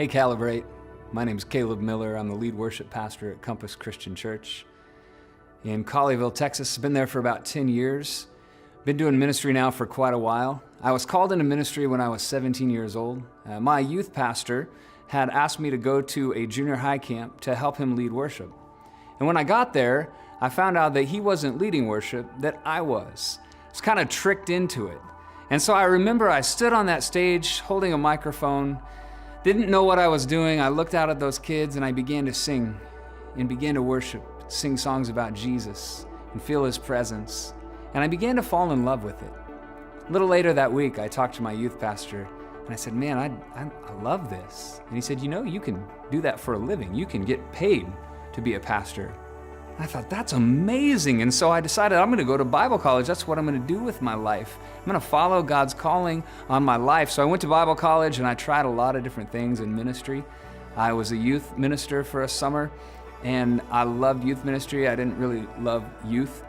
Hey, CALIBRATE. My name is Caleb Miller. I'm the lead worship pastor at Compass Christian Church in Colleyville, Texas. I've been there for about 10 years. Been doing ministry now for quite a while. I was called into ministry when I was 17 years old. My youth pastor had asked me to go to a junior high camp to help him lead worship. And when I got there, I found out that he wasn't leading worship, that I was. I was kind of tricked into it. And so I remember I stood on that stage holding a microphone, didn't know what I was doing. I looked out at those kids and I began to sing and began to worship, sing songs about Jesus and feel His presence. And I began to fall in love with it. A little later that week, I talked to my youth pastor and I said, man, I love this. And he said, you know, you can do that for a living. You can get paid to be a pastor. I thought, that's amazing. And so I decided I'm going to go to Bible college. That's what I'm going to do with my life. I'm going to follow God's calling on my life. So I went to Bible college and I tried a lot of different things in ministry. I was a youth minister for a summer and I loved youth ministry. I didn't really love youth.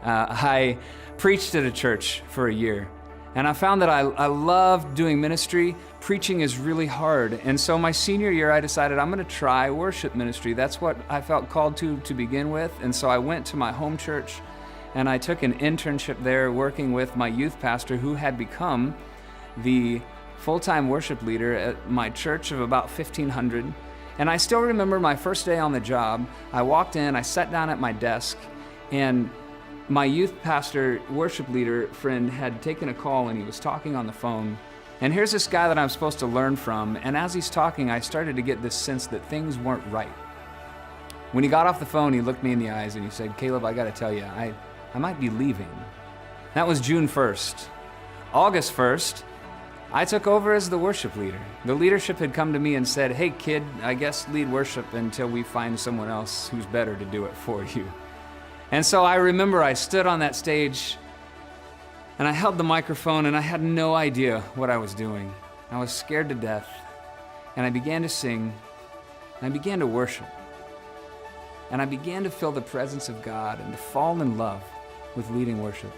I preached at a church for a year and I found that I loved doing ministry. Preaching is really hard. And so my senior year, I decided I'm going to try worship ministry. That's what I felt called to begin with. And so I went to my home church and I took an internship there working with my youth pastor who had become the full-time worship leader at my church of about 1,500. And I still remember my first day on the job. I walked in, I sat down at my desk, and my youth pastor, worship leader friend had taken a call and he was talking on the phone. And here's this guy that I'm supposed to learn from. And as he's talking, I started to get this sense that things weren't right. When he got off the phone, he looked me in the eyes and he said, Caleb, I got to tell you, I might be leaving. That was June 1st. August 1st, I took over as the worship leader. The leadership had come to me and said, hey kid, I guess lead worship until we find someone else who's better to do it for you. And so I remember I stood on that stage and I held the microphone and I had no idea what I was doing. I was scared to death and I began to sing and I began to worship. And I began to feel the presence of God and to fall in love with leading worship.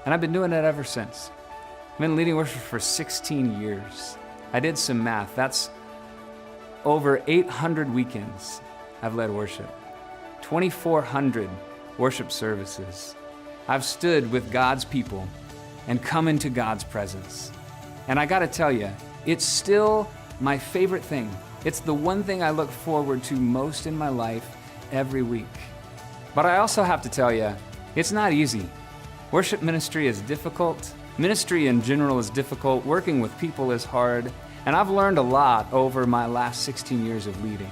And I've been doing it ever since. I've been leading worship for 16 years. I did some math. That's over 800 weekends I've led worship. 2,400 worship services. I've stood with God's people and come into God's presence. And I gotta tell you, it's still my favorite thing. It's the one thing I look forward to most in my life every week. But I also have to tell you, it's not easy. Worship ministry is difficult. Ministry in general is difficult. Working with people is hard. And I've learned a lot over my last 16 years of leading.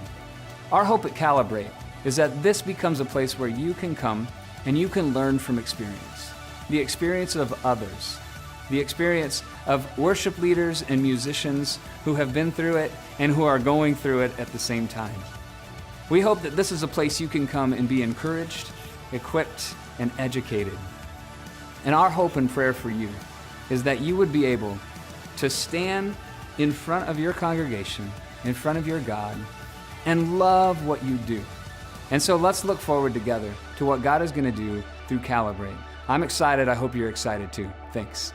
Our hope at CALIBRATE is that this becomes a place where you can come and you can learn from experience. The experience of others. The experience of worship leaders and musicians who have been through it and who are going through it at the same time. We hope that this is a place you can come and be encouraged, equipped, and educated. And our hope and prayer for you is that you would be able to stand in front of your congregation, in front of your God, and love what you do. And so let's look forward together to what God is going to do through CALIBRATE. I'm excited. I hope you're excited too. Thanks.